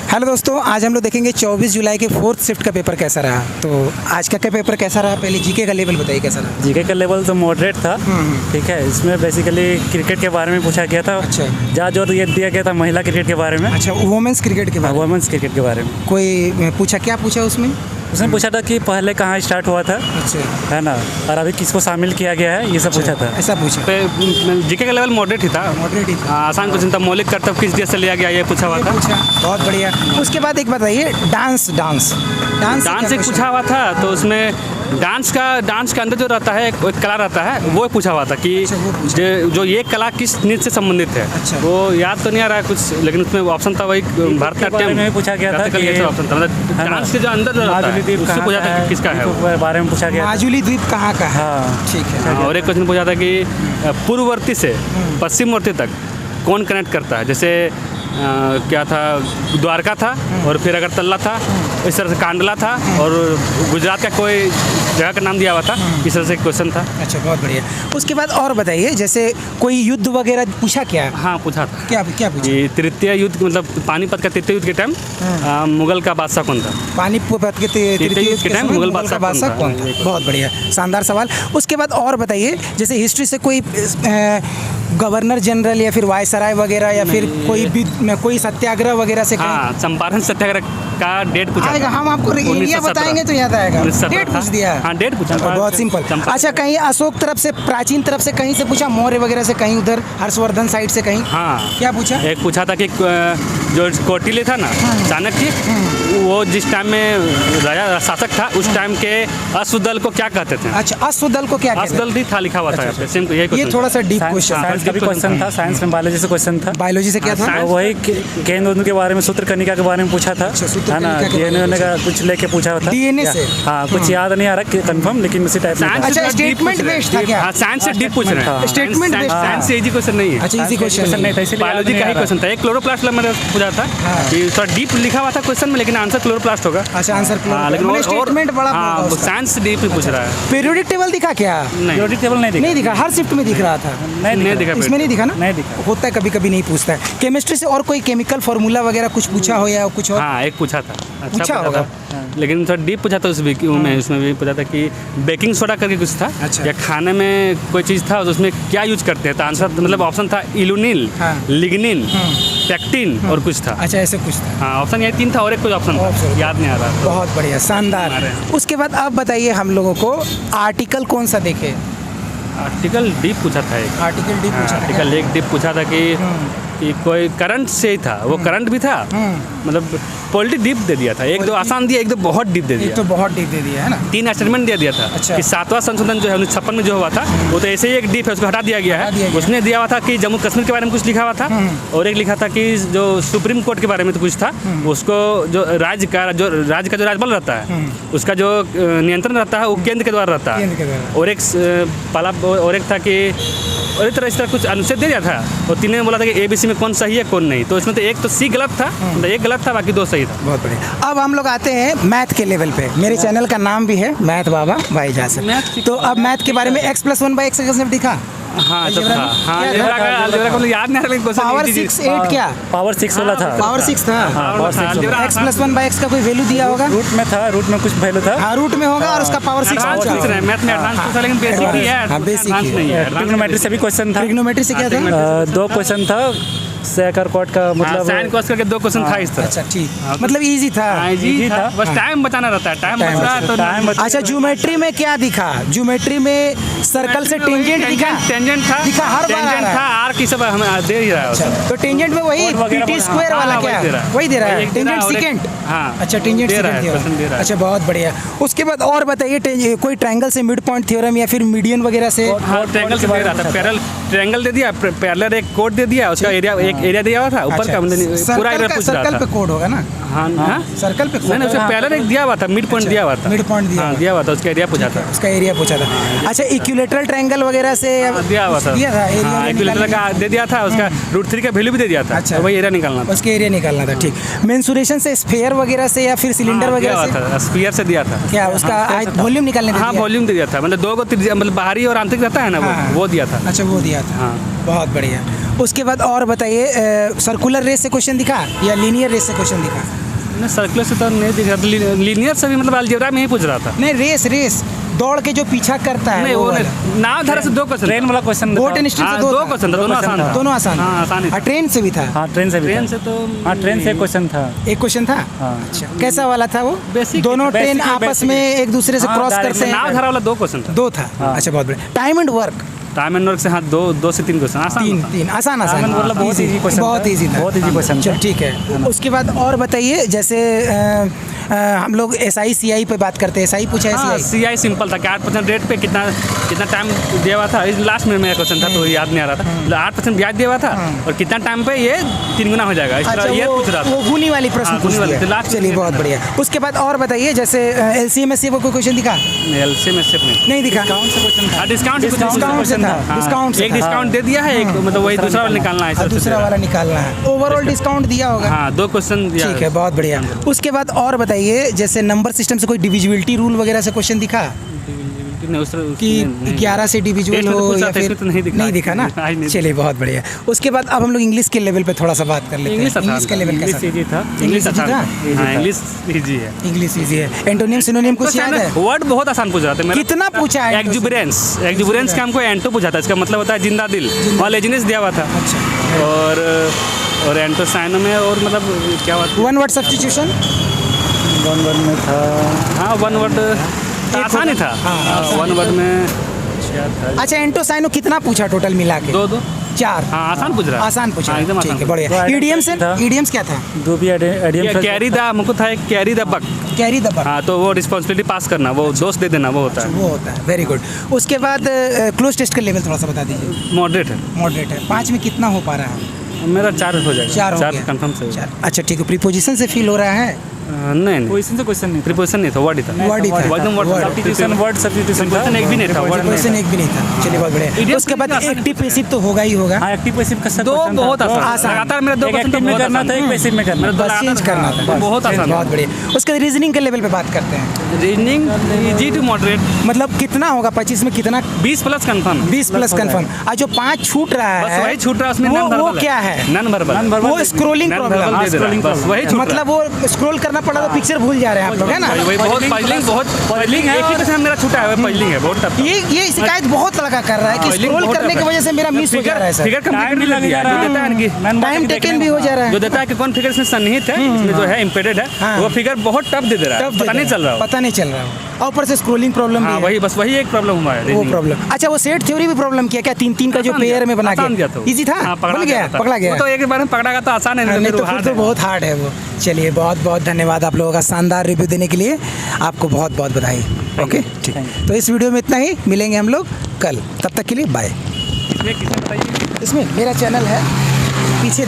Hello दोस्तों, आज हम लोग देखेंगे 24 जुलाई के फोर्थ शिफ्ट का पेपर कैसा रहा। तो आज का पेपर कैसा रहा, पहले जीके का लेवल बताइए कैसा रहा। जीके का लेवल तो मॉडरेट था। ठीक है, इसमें बेसिकली क्रिकेट के बारे में पूछा गया था। अच्छा, ज़्यादा जोर ये दिया गया था महिला क्रिकेट के बारे में। अच्छा, वुमेन्स क्रिकेट के बारे में। वुमेन्स क्रिकेट के बारे में कोई पूछा, क्या पूछा उसमें? उसने पूछा था कि पहले कहाँ स्टार्ट हुआ था, अच्छा, है ना, और अभी किसको शामिल किया गया है, ये सब पूछा था। ऐसा पूछा। जीके का लेवल मॉडरेट ही था। मॉडरेट ही था। आसान क्वेश्चन था। मौलिक कर्तव्य किस देश से लिया गया, ये पूछा हुआ था। पूछा, बहुत बढ़िया। उसके बाद एक बताइए, डांस डांस डांस डांस एक पूछा हुआ था। तो उसमें डांस के अंदर जो रहता है एक कला रहता है, वो पूछा हुआ था कि जो ये कला किस नृत्य से संबंधित है। अच्छा। वो याद तो नहीं आ रहा है कुछ, लेकिन उसमें ऑप्शन था वही भरतनाट्यम में पूछा गया था कि ऑप्शन था। मतलब डांस के जो अंदर जो रहता है उससे पूछा था कि किसका है, वो बारे में पूछा गया। माजुली द्वीप कहाँ का है? हाँ, ठीक है। और एक क्वेश्चन पूछा था कि पूर्ववर्ती से पश्चिमवर्ती तक कौन कनेक्ट करता है। जैसे क्या था, द्वारका था और फिर अगरतला था, इस तरह से कांडला था और गुजरात का कोई जगह का नाम दिया हुआ था। इस तरह से एक क्वेश्चन था। अच्छा, बहुत बढ़िया। उसके बाद और बताइए, जैसे कोई युद्ध वगैरह पूछा क्या? हाँ, पूछा था। क्या पूछा? ये तृतीय युद्ध, मतलब पानीपत का तृतीय युद्ध के टाइम मुगल का बादशाह कौन था। पानीपत के तृतीय युद्ध के टाइम मुगल बादशाह कौन था? बहुत बढ़िया, शानदार सवाल। उसके बाद और बताइए, जैसे हिस्ट्री से कोई गवर्नर जनरल या फिर वायसराय वगैरह या फिर कोई सत्याग्रह वगैरह से हाँ, चंपारण सत्याग्रह का डेट पूछा आएगा। हम आपको एरिया बताएंगे तो याद आएगा। डेट पूछ दिया। हाँ, डेट पूछा। बहुत सिंपल। अच्छा, कहीं अशोक तरफ से, प्राचीन तरफ से कहीं से पूछा, मौर्य वगैरह से कहीं, उधर हर्षवर्धन साइड से कहीं? हाँ। क्या पूछा? एक पूछा था कि जो कौटिल्य था ना, चाणक्य, वो जिस टाइम में राजा शासक था, उस टाइम के अश्वदल को क्या कहते थे। अच्छा, अश्वदल को क्या कहते हैं? अश्वदल भी था लिखा हुआ था। ये थोड़ा सा डीप क्वेश्चन। साइंस का भी क्वेश्चन था। साइंस में बायोलॉजी से क्वेश्चन था। बायोलॉजी से क्या था? वही केंद्र के बारे में, सूत्रकनिका के बारे में पूछा था, है ना। डीएनए का कुछ लेके पूछा था। डीएनए से? हाँ, कुछ याद नहीं आ रहा कंफर्म, लेकिन उसी टाइप में। अच्छा, स्टेटमेंट बेस्ड था क्या? साइंस से डीप पूछ रहे हैं। Statement based. साइंस से इजी क्वेश्चन नहीं है। अच्छा, इजी क्वेश्चन नहीं था, इसलिए बायोलॉजी का ही क्वेश्चन था। एक क्लोरोप्लास्ट मैंने पूछा था कि थोड़ा डीप लिखा हुआ था क्वेश्चन में, लेकिन आंसर क्लोरोप्लास्ट होगा। अच्छा, आंसर लेकिन स्टेटमेंट बड़ा होगा। साइंस डीप ही पूछ रहा है। पीरियोडिक टेबल दिखा क्या? पीरियोडिक टेबल नहीं दिखा। हर शिफ्ट में दिख रहा था। नहीं दिखा। इसमें नहीं दिखा ना? नहीं दिखा। होता है, कभी कभी नहीं पूछता है। केमिस्ट्री से और कोई केमिकल फार्मूला वगैरह कुछ पूछा हो या कुछ और? हाँ, एक पूछा था। अच्छा पूछा होगा। लेकिन थोड़ा डीप पूछा था उसमें भी पूछा था कि बेकिंग सोडा करके कुछ था। अच्छा। या खाने में कोई चीज़ था, उसमें क्या यूज करते हैं। तो आंसर मतलब ऑप्शन था इल्यूनिल, लिग्निन, पेक्टिन और कुछ था। अच्छा, ऐसे कुछ था। हाँ, ऑप्शन ये 3 था और एक कोई ऑप्शन था, याद नहीं आ रहा। बहुत बढ़िया, शानदार। उसके बाद आप बताइए हम लोगों को, आर्टिकल कौन सा देखे? आर्टिकल डीप पूछा था एक। आर्टिकल डीप पूछा था। आर्टिकल एक डीप पूछा था कि कोई करंट से ही था। वो करंट भी था, मतलब पॉलिटी डीप दे दिया था। एक दो आसान दिया, एक दो बहुत डीप दे दिया। एक तो बहुत डीप दे दिया है ना। 3 स्टेटमेंट दे दिया था। अच्छा। कि 7वां संशोधन जो है 1956 में जो हुआ था, वो तो ऐसे ही एक डीप है, उसको हटा दिया गया है। उसने दिया हुआ था कि जम्मू कश्मीर के बारे में कुछ लिखा हुआ था, और एक लिखा था कि जो सुप्रीम कोर्ट के बारे में तो कुछ था, उसको जो राज्य का जो राजबल रहता है, उसका जो नियंत्रण रहता है वो केंद्र के द्वारा रहता है। और एक था कि और इस तरह कुछ अनुच्छेद दे दिया था, और 3 ने बोला था कि ABC में कौन सही है कौन नहीं। तो इसमें तो एक तो C गलत था, मतलब एक गलत था, बाकी 2 सही था। बहुत बढ़िया। अब हम लोग आते हैं मैथ के लेवल पे। मेरे चैनल का नाम भी है मैथ बाबा भाई जासर। तो अब मैथ के बारे में x+1/x का कंसेप्ट दिखा? हाँ, जब था। हाँ, अलजेब्रा को याद नहीं आ रहा। पावर 6 8 क्या? पावर 6 वाला था। पावर 6 था। x+1/x का कोई वैल्यू दिया होगा? रूट में था, रूट में कुछ वैल्यू था। हाँ, रूट में होगा और उसका पावर 6 मैथ में एडवांस पूछा, लेकिन बेसिक ही है। हाँ, बेसिक नहीं है। ट्रिग्नोमेट्री से भी क्वेश्चन था। ट्रिग्नोमेट्री से क्या था? 2 क्वेश्चन था। सेकर कॉट का मतलब साइन कॉस करके 2 क्वेश्चन था इस तरह। अच्छा, ठीक, मतलब इजी था। इजी था, बस टाइम बचाना रहता है। टाइम बच रहा है तो टाइम। अच्छा, ज्योमेट्री में क्या दिखा? ज्योमेट्री में सर्कल से टेंजेंट दिखा? टेंजेंट था, दिखा, हर बार टेंजेंट था। आर्क की सब हमें दे ही रहा है। तो टेंजेंट में वही PT स्क्वायर वाला क्या? वही दे रहा है, टेंजेंट सेकंड। हाँ, अच्छा, टेंजेंट सेकंड दे रहा है। अच्छा, बहुत बढ़िया। उसके बाद और बताइए, कोई ट्रायंगल से मिड पॉइंट थ्योरम या फिर मीडियन वगैरह से? ट्रायंगल से दे रहा था। पैरेलल ट्रायंगल दे दिया, पैरेलल एक कोड दे दिया, उसका एरिया एक एरिया दिया हुआ था ऊपर का, पूरा एरिया पूछ रहा था। सर्कल पे कोड होगा ना? हाँ, सर्कल पे। नहीं, उसका पैरेलल एक दिया हुआ था, मिड पॉइंट दिया हुआ था। मिड पॉइंट दिया हुआ था, उसका एरिया पूछा था। उसका एरिया पूछा था। अच्छा, इक्विलेटरल ट्रायंगल वगैरह से दिया हुआ था। इक्विलेटरल का दे दिया था, उसका √3 का वैल्यू भी दे दिया था। अच्छा, वही एरिया निकालना था। उसके एरिया निकालना था, ठीक। मेंसुरेशन से स्फीयर वगैरह से या फिर सिलेंडर वगैरह से? स्फीयर से दिया था। क्या उसका वॉल्यूम निकालने? हाँ, वॉल्यूम दे दिया था, मतलब 2 को मतलब बाहरी और आंतरिक रहता है ना, वो दिया था। अच्छा, वो दिया था। हाँ, बहुत बढ़िया। उसके बाद और बताइए, सर्कुलर रेस से क्वेश्चन दिखा या लीनियर रेस से क्वेश्चन दिखा? सर्कुलर से तो नहीं दिख रहा था, लीनियर से भी मतलब अलजेब्रा में ही पूछ रहा था। नहीं, रेस दौड़ के जो पीछा करता है नहीं वो वो वाला। नहीं, नाव धारा से 2 क्वेश्चन। ट्रेन वाला क्वेश्चन बोट एंड स्ट्रीम से दो दो क्वेश्चन था, दोनों आसान था। दोनों आसान हाँ, आसान ही था। ट्रेन से भी था। हाँ ट्रेन से भी ट्रेन था। से तो हाँ ट्रेन से क्वेश्चन था। एक क्वेश्चन था। हाँ। अच्छा, कैसा वाला था वो? Basic- दोनों ट्रेन basic- आपस basic- में एक दूसरे से हाँ, क्रॉस direct करते हैं। नाव धारा वाला 2 क्वेश्चन था। 2 था। हाँ। अच्छा, बहुत बढ़िया। Time and work time and work से हाँ 2 से 3 क्वेश्चन आसान था। तीन आसान आसान मतलब बहुत Easy, easy question बहुत था। इजी था। बहुत easy question चलो था। ठीक है। उसके बाद और बताइए, जैसे हम लोग SI CI पे बात करते हैं। SI पूछा है हाँ, CI। CI सिंपल था कि 8% रेट पे कितना टाइम दिया हुआ था। इस लास्ट में मेरा क्वेश्चन था तो याद नहीं आ रहा था। 8% ब्याज दिया हुआ था और कितना टाइम पे ये 3 गुना हो जाएगा, इस अच्छा, तरह ये पूछ रहा था। वो गुनी वाली प्रश्न हाँ, पूछ गुनी वाली दिया। थी, last में चलिए ये बहुत था। बढ़िया। उसके बाद और बताइए, जैसे LCMS को कोई क्वेश्चन दिखा? एलसी में स्टेप नहीं। नहीं दिखा। कौन सा क्वेश्चन था? हाँ, डिस्काउंट से कुछ डिस्काउंट से था। हाँ, डिस्काउंट से एक था। डिस्काउंट दे दिया है, एक मतलब वही दूसरा वाला निकालना है। और दूसरा वाला निकालना है। ओवरऑल डिस्काउंट दिया होगा। हाँ 2 क्वेश्चन दिया। ठीक है, बहुत बढ़िया। उसके बाद और बताइए, जैसे नंबर सिस्टम से कोई डिविजिबिलिटी रूल वगैरह से क्वेश्चन दिखा नहीं, उस तरह- कि नहीं। 11 से डिविजिबल टेस्ट में तो हो पूछा या था, फिर इसमें तो नहीं दिखा। नहीं दिखा ना? हाँ, नहीं चलिए बहुत बढ़िया। उसके बाद अब हम लोग इंग्लिश के लेवल पे थोड़ा सा बात कर लेते हैं। इंग्लिश इंग्लिश का लेवल इंग्लिश कैसा? इजी था। इंग्लिश इजी था? हाँ इंग्लिश इजी है। इंग्लिश इजी है। एंटोनियम सिनोनियम कुछ याद है? वर्ड बहुत आसान पूछ रहा था मेरा। कितना पूछा है? एक्जुबरेंस का हमको एंटो पूछा था। इसका मतलब होता है जिंदा दिल, और लेजिनेस दिया हुआ था। अच्छा, और एंटोसाइनो में और मतलब क्या बात। One word substitution. One word में था। हाँ 1 वर्ड आसान ही था। हाँ, 1 वर्ड में अच्छा, एंटोसाइनो कितना पूछा टोटल मिला के? 2 4। हाँ आसान पूछ रहा है। आसान पूछा। हाँ, एकदम ठीक आसान है, बढ़िया। तो ईडीएम से था। ईडीएम्स क्या था? दो भी एडियम कैरी द हमको था एक carry the buck. Carry the buck. हाँ तो वो रिस्पॉन्सिबिलिटी पास करना, वो दोस्त दे देना, वो होता है। वो होता है। Very good. उसके बाद क्लोज टेस्ट का लेवल थोड़ा सा बता दीजिए। मॉडरेट है। मॉडरेट है। 5 में कितना हो पा रहा है? मेरा 4 हो जाएगा। 4 हो 4 गया। कंफर्म से हो चार। अच्छा ठीक है। प्रीपोजिशन से फील हो रहा है? नहीं क्वेश्चन से क्वेश्चन नहीं था। प्रीपोजिशन नहीं था, वर्ड ही था। वर्ड ही था। एकदम word Word। Substitution word substitution था। Preposition एक भी नहीं था, word क्वेश्चन एक भी नहीं था। चलिए बहुत बढ़िया। Idiom उसके बाद आसान एक्टिव पैसिव तो होगा ही होगा। हाँ एक्टिव पैसिव का सब 2 question था। बहुत आसान। आसान। लगातार मेरा 2 एक क्वेश्चन एक्टिव में करना था, एक पैसिव में करना मेरा था। दो बस लगातार चेंज करना था। बस, बहुत आसान बहुत बढ़िया। उसके बाद रीजनिंग के लेवल पे बात करते हैं। Reasoning easy to moderate. मतलब कितना होगा? 25 में कितना? 20 प्लस कंफर्म। 20 plus confirm. आज जो 5 छूट रहा बस है वही छूट रहा है उसमें। वो क्या है? Non verbal. वो स्क्रोलिंग प्रॉब्लम। बस वही छूट रहा है। मतलब वो स्क्रॉल करना पड़ा तो पिक्चर भूल जा रहे हैं आप लोग, है ना? वही बहुत पजलिंग एक ही क्वेश्चन मेरा छूटा है, पजलिंग है बहुत टफ। ये शिकायत बहुत लड़का कर रहा है कि Filing स्क्रॉल बहुत करने tough की है। वजह से मेरा मिस हो जा रहा है सर। फिगर कंप्लीट टाइम नहीं भी लग लग दिया जा रहा जो देता है कि टाइम टेकन भी हो जा रहा है। जो देता है कि कौन फिगर इसमें सन्निहित है, इसमें जो है इम्पेडेड है, हाँ। वो फिगर बहुत टफ दे दे रहा है, टफ पता नहीं चल रहा हो। पता नहीं चल रहा हो। और ऊपर से स्क्रोलिंग प्रॉब्लम भी हाँ है। वही बस वही एक प्रॉब्लम हुआ है वो reasoning। प्रॉब्लम। अच्छा, वो सेट थ्योरी भी प्रॉब्लम किया क्या? 3-3 का जो आसान पेयर दिया, में बना आसान दिया के था। इजी था? हाँ, बन गया? था। पकड़ा गया? वो तो एक बार में पकड़ा तो आसान है, नहीं तो फिर hard तो है। बहुत हार्ड है वो। चलिए बहुत बहुत धन्यवाद आप लोगों का शानदार रिव्यू देने के लिए। आपको बहुत बहुत बधाई। ओके ठीक। तो इस वीडियो में इतना ही। मिलेंगे हम लोग कल। तब तक के लिए बाय। इसमें किसने बताइए? इसमें मेरा चैनल है पीछे।